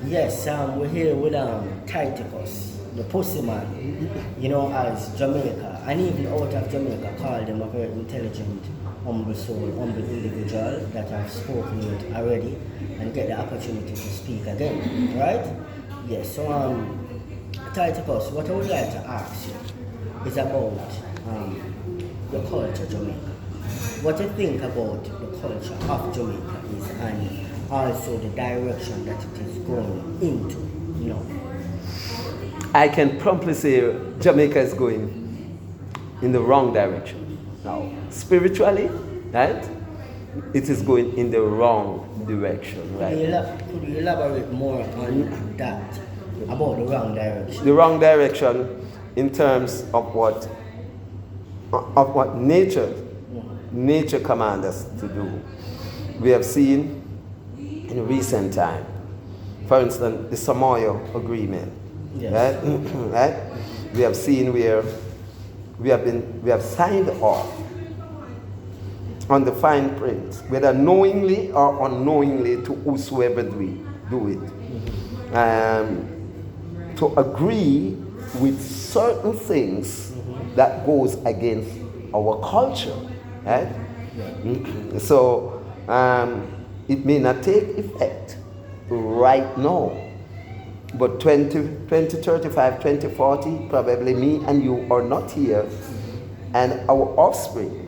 Yes, we're here with Tychicus, the pussy man, as Jamaica, and even out of Jamaica, called him a very intelligent, humble soul, humble individual that I've spoken with already and get the opportunity to speak again, right? Yes, so Tychicus, what I would like to ask you is about the culture of Jamaica. What you think about the culture of Jamaica is, and also the direction that it is going into. I can promptly say Jamaica is going in the wrong direction. Now, spiritually, right? It is going in the wrong direction, right? Could you elaborate more on that, about the wrong direction? The wrong direction in terms of what nature commands us to do. We have seen in recent time, for instance, the Samoa Agreement. Yes. Right? Right? We have seen where we have signed off on the fine print, whether knowingly or unknowingly, to whosoever do it, to agree with certain things that goes against our culture, right? Yeah. So it may not take effect right now, but 2035, 2040, probably me and you are not here, and our offspring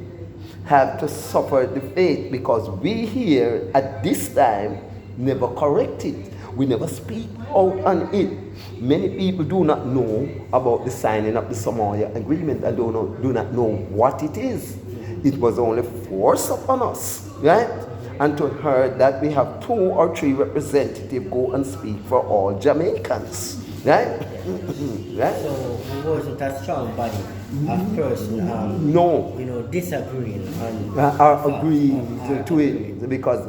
have to suffer the fate because we here at this time never correct it. We never speak out on it. Many people do not know about the signing of the Samoa Agreement and do not know what it is. It was only forced upon us, right? And to hear that we have 2 or 3 representatives go and speak for all Jamaicans, right? Right? So wasn't a strong body of person disagreeing or agreeing to it, because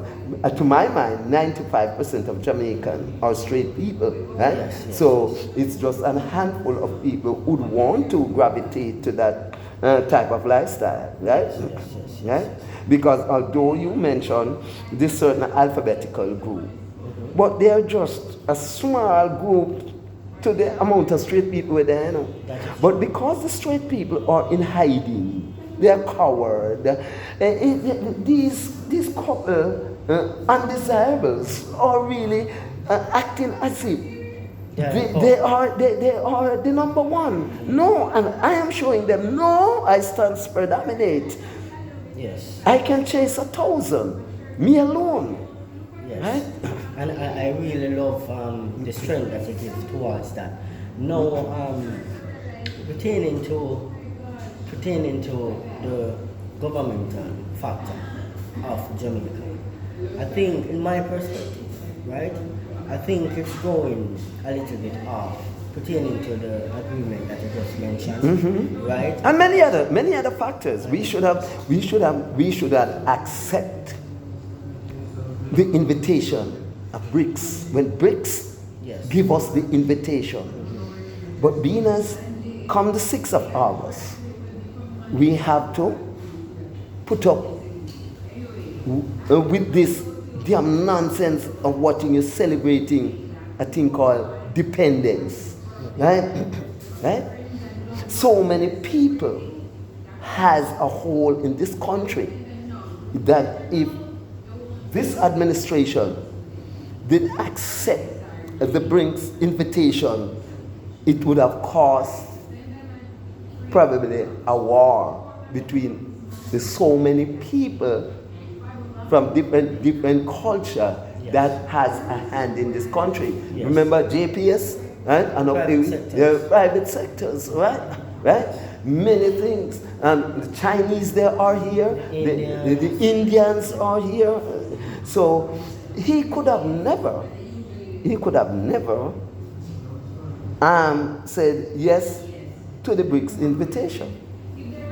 to my mind 95% of Jamaicans are straight people, right? Yes. So it's just a handful of people who would want to gravitate to that type of lifestyle, right? Yes. Right? Because although you mentioned this certain alphabetical group, but they are just a small group to the amount of straight people with there. But because the straight people are in hiding, they are coward. These couple undesirables are really acting as if they are the number one. No, and I am showing them, no, I stand predominate. Yes. I can chase 1,000, me alone. Yes. Right? And I really love the strength that you give towards that. Now, pertaining to the governmental factor of Jamaica, I think, in my perspective, right, I think it's going a little bit off pertaining to the agreement that you just mentioned, right? And many other factors. We should have accept the invitation of BRICS. When BRICS give us the invitation, but being as come the 6th of August, we have to put up with this damn nonsense of what you're celebrating a thing called dependence, right? Right? So many people has a hole in this country that if this administration did accept the BRICS invitation, it would have caused probably a war between the so many people from different culture that has a hand in this country. Yes. Remember JPS, right? And private sectors, right? Right? Many things. The Chinese they are here. The Indians are here. So he could have never said yes to the BRICS invitation.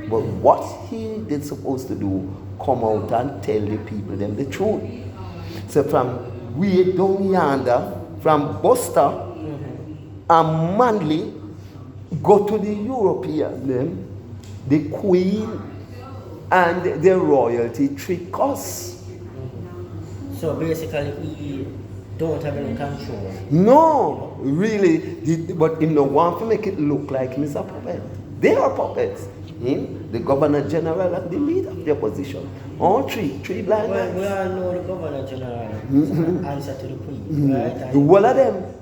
But what he did supposed to do, come out and tell the people them the truth. So from way down yonder, from Buster and Manly, go to the European them, the Queen and the royalty trick us. So basically don't have any control. No, really, but him no want to make it look like him is a puppet. They are puppets. Him, the governor general, and the leader of the opposition. All three blind Well, we guys. all know the governor general answer to the queen, right? And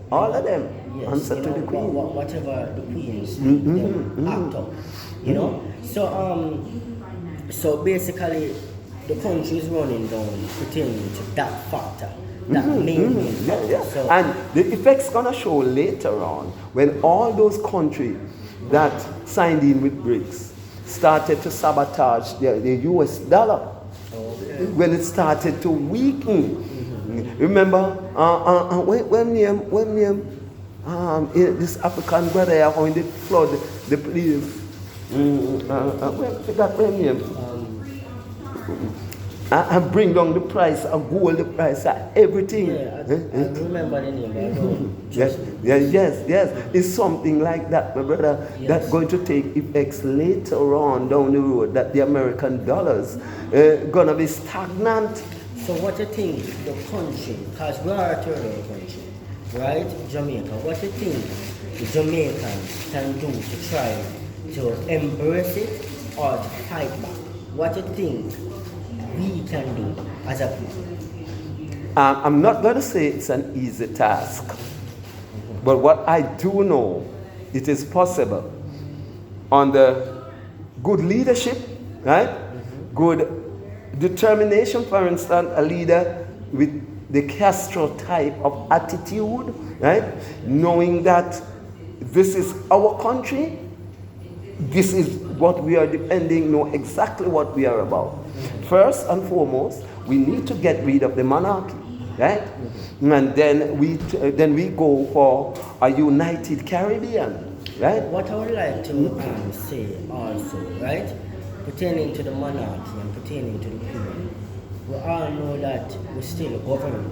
All of them yes, answer you to know, the queen. whatever the queens them act up, you know. So basically, the country is running down pertaining to that factor, that main factor. Yeah. So And the effect's gonna show later on when all those countries that signed in with BRICS started to sabotage the US dollar. When it started to weaken. Remember, when this African brother when they flood the place, when name? And bring down the price of gold, the price of everything. yeah, I remember the name, but I don't just Yes. It's something like that, my brother, that's going to take effects later on down the road, that the American dollars gonna be stagnant. So what you think the country, because we are a third world country, right? Jamaica, what you think the Jamaicans can do to try to embrace it or to fight back? What you think we can do as a people? I'm not going to say it's an easy task, but what I do know, it is possible under good leadership, right? Good determination, for instance, a leader with the Castro type of attitude, right? Knowing that this is our country, this is what we are depending, know exactly what we are about. First and foremost, we need to get rid of the monarchy, right? And then we go for a united Caribbean, right? What I would like to say also, right, pertaining to the monarchy and pertaining to the queen, we all know that we still govern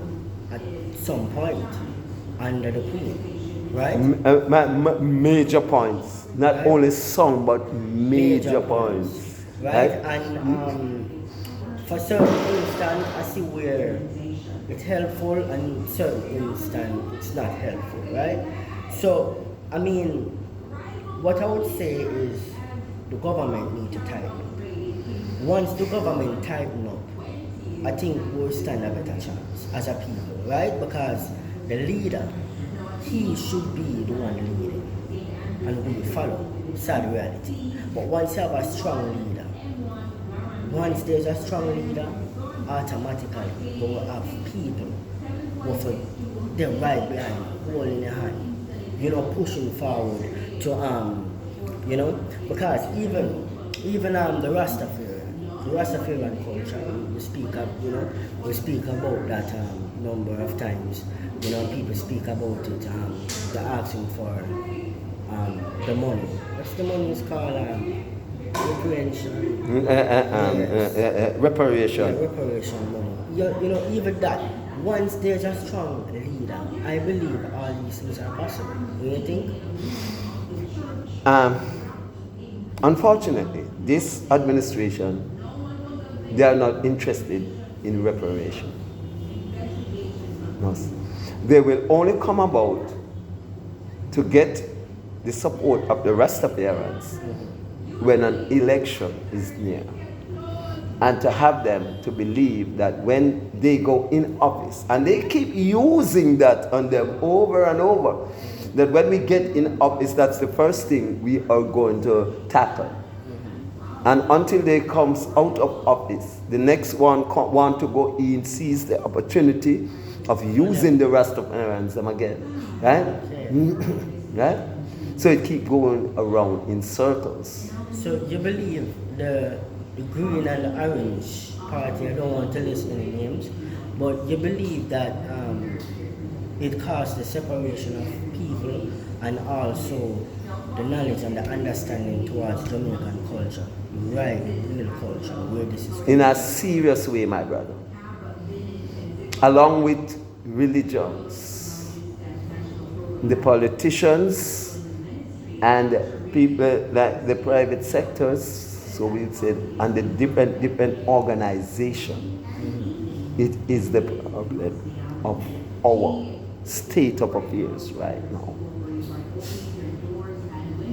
at some point under the queen, right? Major points, not Right. only some, but major points, right? And for certain instance, I see where it's helpful and certain instance it's not helpful, right? So, I mean, what I would say is the government need to tighten up. Once the government tighten up, I think we'll stand a better chance as a people, right? Because the leader, he should be the one leading and we follow. Sad reality. But once you have a strong leader, once there's a strong leader, automatically we will have people with them right behind, holding their hand, you know, pushing forward to because even the Rastafarian culture, we speak about that number of times. You know, people speak about it. They're asking for the money. What's the money is called? Reparation. Reparation. Yeah, reparation money. You know, even that. Once there's a strong leader, I believe all these things are possible. Do you think? Unfortunately, this administration, they are not interested in reparation. No. They will only come about to get the support of the Rastafarians when an election is near. And to have them to believe that when they go in office, and they keep using that on them over and over, that when we get in office, that's the first thing we are going to tackle. And until they comes out of office, the next one want to go in, seize the opportunity of using the Rastafarians them again, right? Right? So it keep going around in circles. So you believe the green and the orange party, I don't want to list any names, but you believe that it caused the separation of people and also the knowledge and the understanding towards Jamaican culture, right, real culture, where this is in a serious way, my brother. Along with religions, the politicians, and people like the private sectors, so we said, and the different organizations. It is the problem of our state of affairs right now.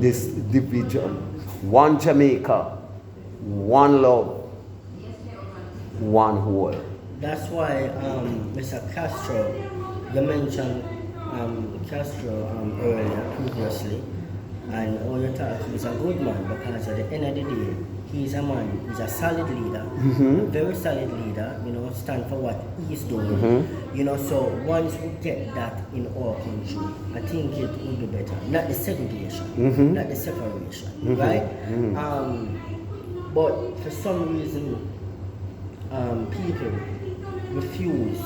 This division, one Jamaica, one love, one whole. That's why, Mr. Castro, you mentioned Castro earlier, previously, and all you talk, he's a good man because at the end of the day, he's a man, he's a solid leader, a very solid leader, stand for what he's doing. So once we get that in our country, I think it will be better. Not the segregation, not the separation, right? But for some reason, people refuse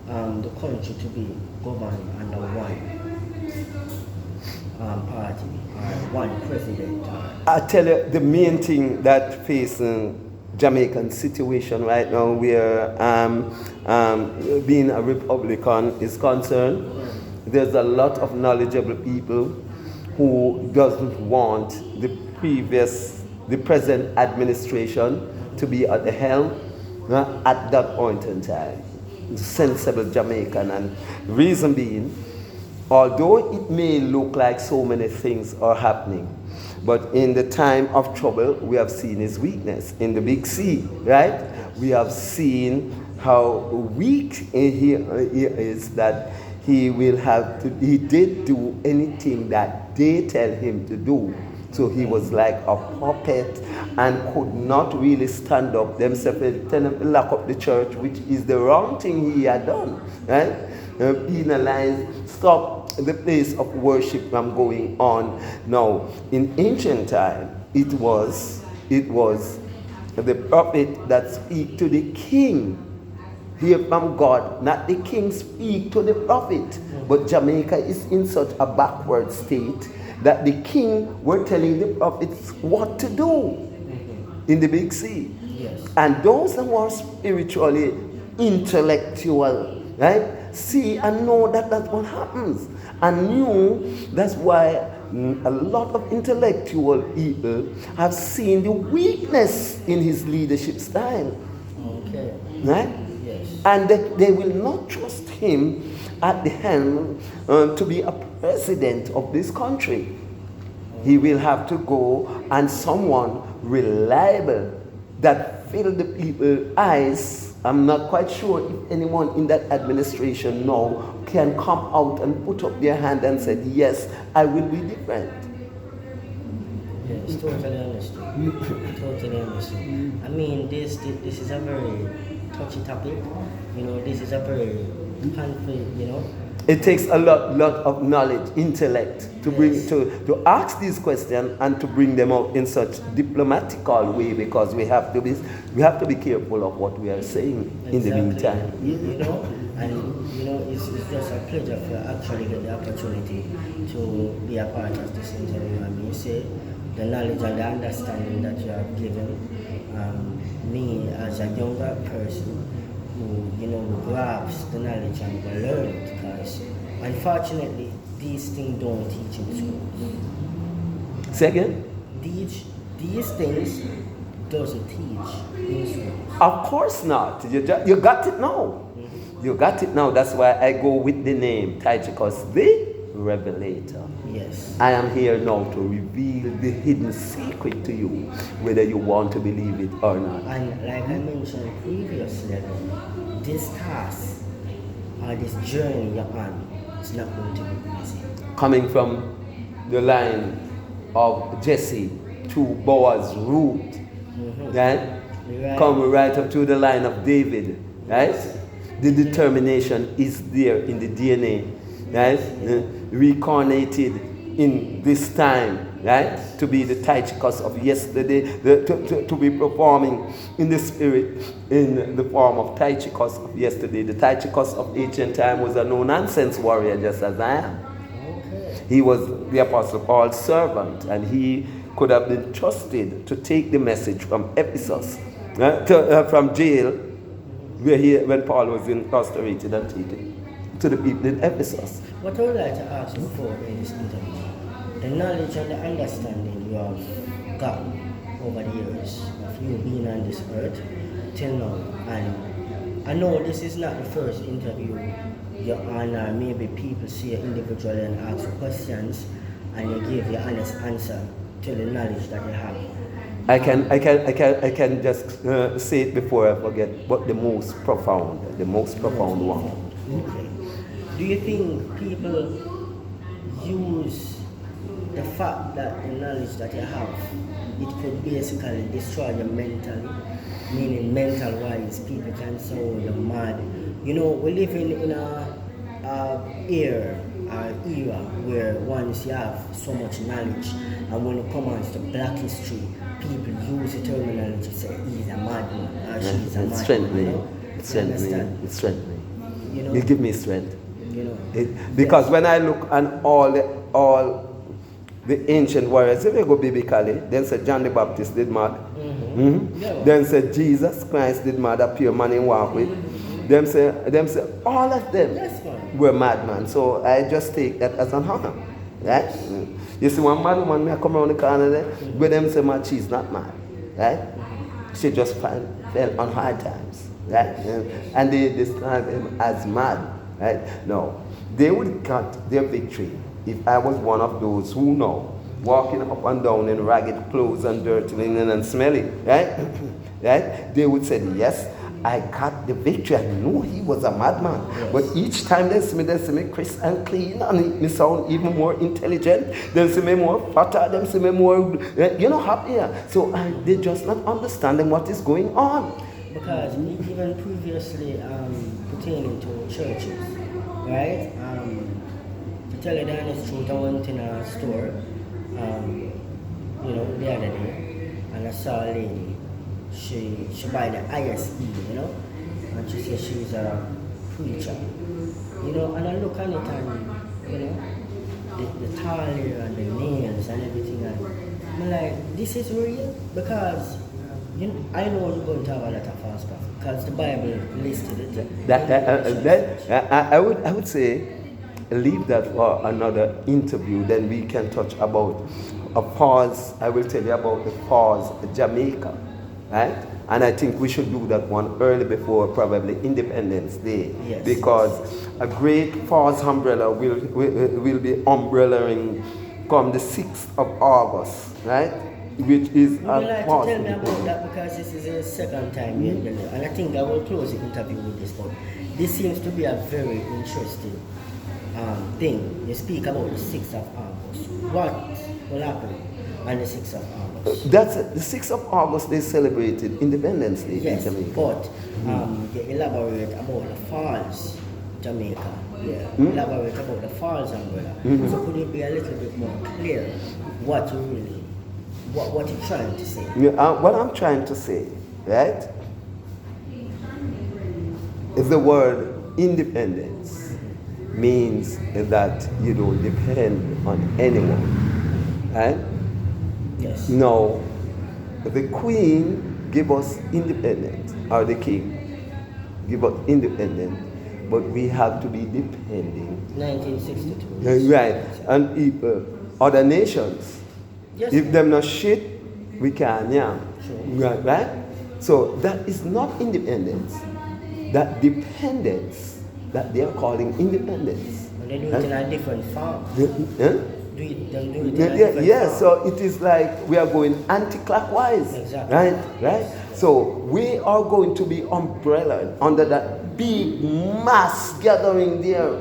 the country to be governed under one party, one president. I tell you, the main thing that facing Jamaican situation right now, where being a Republican is concerned, there's a lot of knowledgeable people who doesn't want the present administration to be at the helm at that point in time. Sensible Jamaican, and reason being, although it may look like so many things are happening, but in the time of trouble, we have seen his weakness. In the big C, right? We have seen how weak he is, that he did do anything that they tell him to do. So he was like a puppet and could not really stand up themselves, tell him to lock up the church, which is the wrong thing he had done, right? Penalize, stop the place of worship from going on. Now, in ancient time, it was the prophet that speak to the king, hear from God, not the king speak to the prophet. But Jamaica is in such a backward state that the king were telling the prophets what to do in the big C. Yes. And those who are spiritually intellectual, right, see and know that that's what happens. And knew that's why a lot of intellectual people have seen the weakness in his leadership style. Okay. Right? Yes. And they will not trust him at the helm to be a president of this country. He will have to go and someone reliable that fill the people's eyes. I'm not quite sure if anyone in that administration now can come out and put up their hand and say, yes, I will be different. Yes, totally understand. Totally understand. I mean, this is a very touchy topic. This is a very conflict, It takes a lot of knowledge, intellect to bring to ask these questions and to bring them out in such diplomatical way, because we have to be careful of what we are saying. Exactly. In the meantime. It's just a pleasure to actually get the opportunity to be a part of this interview. I mean, you say the knowledge and the understanding that you have given me as a younger person who grasps the knowledge and will learn it, because unfortunately these things don't teach in schools. Second? These things doesn't teach in schools. Of course not. You got it now. You got it now. That's why I go with the name Tychicus the Revelator. Yes. I am here now to reveal the hidden secret to you, whether you want to believe it or not. And like I mentioned previously, this task or this journey you're on is not going to be easy. Coming from the line of Jesse to Boaz, Ruth, right? Come right up to the line of David, right? The determination is there in the DNA, right? Reincarnated in this time, right? To be the Tychicus of yesterday, to be performing in the spirit in the form of Tychicus of yesterday. The Tychicus of ancient time was a no-nonsense warrior, just as I am. Okay. He was the Apostle Paul's servant, and he could have been trusted to take the message from Ephesus, from jail, when Paul was incarcerated, and take it to the people in Ephesus. What I would like to ask you for in this interview, the knowledge and the understanding you have gotten over the years of you being on this earth till now, and I know this is not the first interview your honor, maybe people see you individually and ask you questions, and you give your honest answer to the knowledge that you have. I can just say it before I forget, but the most profound one. Okay. Do you think people use the fact that the knowledge that you have, it could basically destroy you mentally, meaning mental wise, people can say, oh, you're mad. You know, we live in a era where once you have so much knowledge, and when it comes to black history, people use the terminology to say he's a madman or she's a madman. It's strengthening. You know, it give me strength. You know, because when I look at all the ancient warriors, if you go biblically, then said John the Baptist did mad. Yeah. Then said Jesus Christ did mad, appear man in walk with. Them say all of them were madmen. So I just take that as an honor. Right? You see one mad woman may come around the corner there, where them say man, she's not mad. Right? She just fell on hard times. Right? And they describe him as mad. Right? No. They would cut their victory if I was one of those who know, walking up and down in ragged clothes and dirty linen and smelly, right? Right? They would say, yes, I got the victory. I knew he was a madman. Yes. But each time they see me crisp and clean, and me sound even more intelligent. They see me more fatter, they see me more, happier. So they just not understanding what is going on. Because even previously pertaining to churches, right? To tell you the honest truth, I went in a store, the other day, and I saw a lady. She buy the ISE, and she says she's a preacher, and I look at it and, the taller and the nails and everything, and I'm like, this is real, because I know you're going to have a lot of false prophets, because the Bible listed it. I would say, leave that for another interview, then we can touch about a pause. I will tell you about the pause Jamaica, right? And I think we should do that one early before probably Independence Day, yes, because a great pause umbrella will be umbrellaing come the 6th of August, right? Which is would you like to tell me about that, because this is the second time you're doing it, and I think I will close the interview with this one. This seems to be a very interesting thing. You speak about the 6th of August. What will happen on the 6th of August? That's the 6th of August. They celebrated Independence Day in Jamaica. But you elaborate about the Falls, Jamaica. Yeah. Elaborate about the Falls umbrella. So could you be a little bit more clear what you're trying to say? What I'm trying to say, right, is the word independence means that you don't depend on anyone, right? Yes. No, the Queen give us independence, or the King give us independence, but we have to be depending. 1962. Right, and people, other nations, yes, if them not shit, we can, yeah. Sure. Right? So that is not independence. That dependence that they are calling independence. But they do it in a different form. So it is like we are going anti-clockwise. Exactly. Right? So we are going to be umbrella under that big mass gathering there.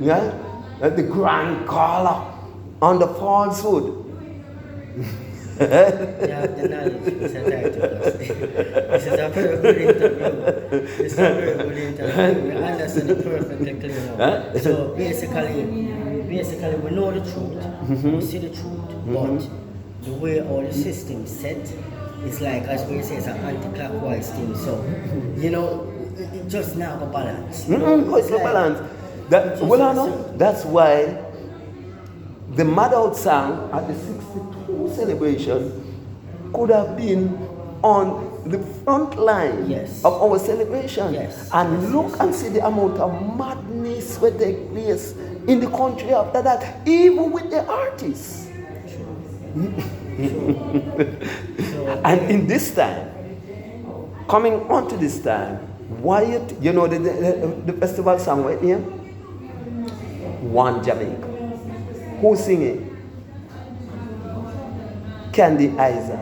Yeah? At the grand collar on the falsehood. Yeah, the knowledge, Mr. Tychicus. This is a very good interview. We understand it perfectly clear now. So basically we know the truth, we see the truth, but the way all the system set is like, as we say, it's an anti-clockwise thing. So, it just now have a balance. It's no balance. That's why the Mad Out song at the 62 celebration could have been on the front line, yes, of our celebration. Yes. And look and see the amount of madness that take place in the country after that, even with the artists. And in this time, coming on to this time, why the festival song right here? One Jamaica. Who singing? Candy Isaac.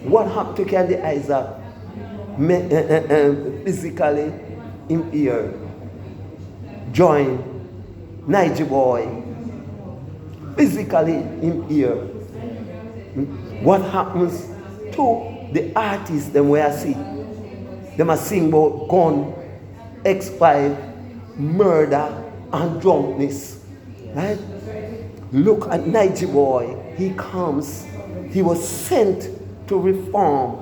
What happened to Candy Isaac? Physically impaired. Join Niger Boy. Physically impaired. What happens to the artists them where I see? Them are sing about gun, X5, murder, and drunkenness. Right? Look at Niger Boy. He comes. He was sent to reform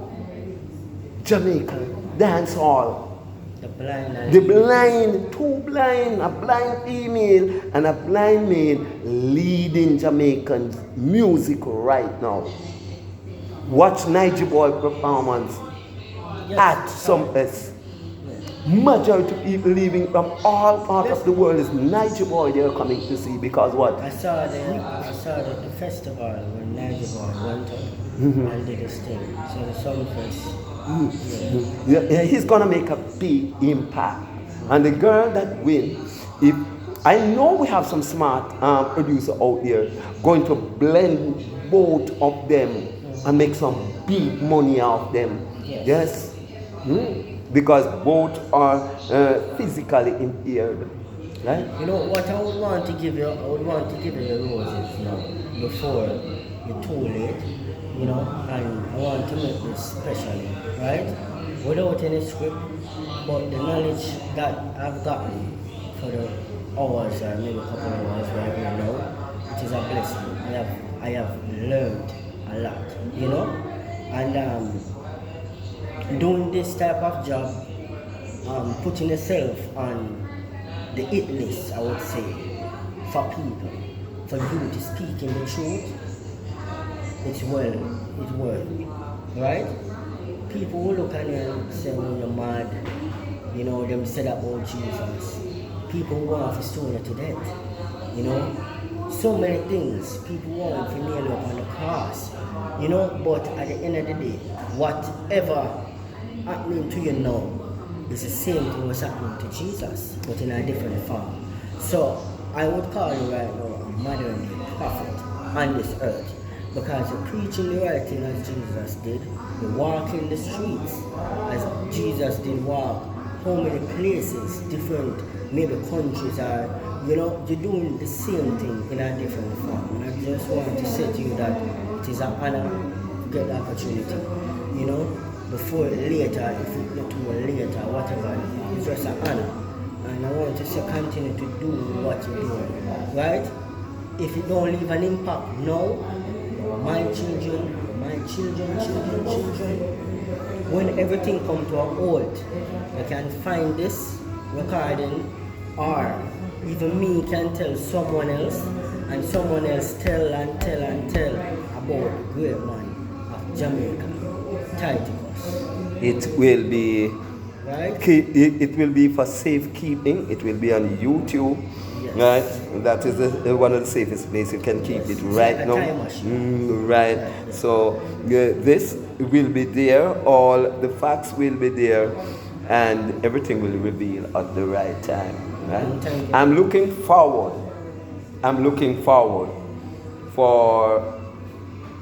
Jamaican dance hall. The blind, two blind, a blind female and a blind male leading Jamaican music right now. Watch Niger Boy performance at some place. Majority of people leaving from all parts of the world is Niger Boy they are coming to see because what? I saw the festival when Niger Boy went up and did his thing. So the Summerfest. Yeah, he's gonna make a big impact. And the girl that wins, if I know we have some smart producer out there going to blend both of them and make some big money out of them. Yes. Because both are physically impaired. Right? You know what I would want to give you? I would want to give you the roses now before you're too late. You know, and I want to make this specially, right? Without any script, but the knowledge that I've gotten for the hours or maybe a couple of hours right here now, it is a blessing. I have learned a lot, you know, and doing this type of job, putting yourself on the hit list, I would say, for people, for you to speak in the truth. It's worth it, right? People will look at you and say, well, you're mad. You know, them said about Jesus. People want to stone you to death. You know, so many things. People want to nail you up on the cross. You know, but at the end of the day, whatever happening to you now is the same thing was happening to Jesus, but in a different form. So I would call you right now a modern day prophet on this earth. Because you're preaching the right thing as Jesus did. You're walking the streets as Jesus did walk. How many places, different maybe countries are, you know, you're doing the same thing in a different form. And I just want to say to you that it is an honor to get the opportunity. You know, before later, if it's not too later, whatever, it's just an honor. And I want to say continue to do what you're doing. Right? If you don't leave an impact now, my children, when everything comes to a halt, you can find this recording, or even me can tell someone else, and someone else tell about the great man of Jamaica, Tychicus. It will be right? It will be for safekeeping. It will be on YouTube. Right, that is one of the safest places you can keep it right now. Right, so this will be there. All the facts will be there, and everything will reveal at the right time. Right? I'm looking forward. For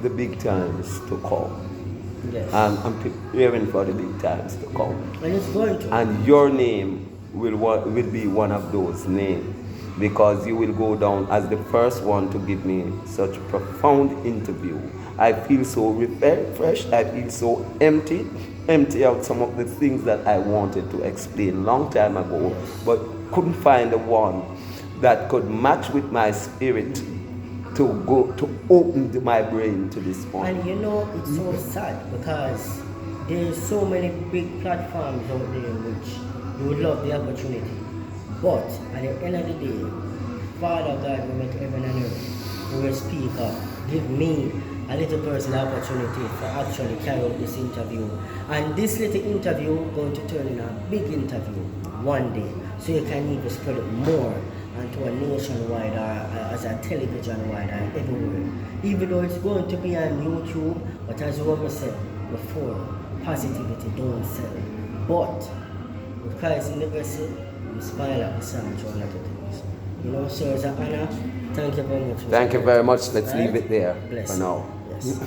the big times to come. Yes. I'm preparing for the big times to come. And it's going to. And your name will be one of those names. Because you will go down as the first one to give me such a profound interview. I feel so refreshed, I feel so empty out some of the things that I wanted to explain long time ago, but couldn't find the one that could match with my spirit to open my brain to this point. And you know, it's so sad because there's so many big platforms out there which you would love the opportunity. But at the end of the day, Father God will make heaven and earth, who will speak up, give me a little person the opportunity to actually carry out this interview. And this little interview going to turn in a big interview one day. So you can even spread it more and to a nationwide or as a television wide or everywhere. Even though it's going to be on YouTube, but as Roman said before, positivity don't sell. But with Christ in the vessel, inspire like the Psalm to a lot of things. You know, so it's an honor. Thank you very much. Thank you very much. Let's Right? leave it there Bless for you. now. Yes.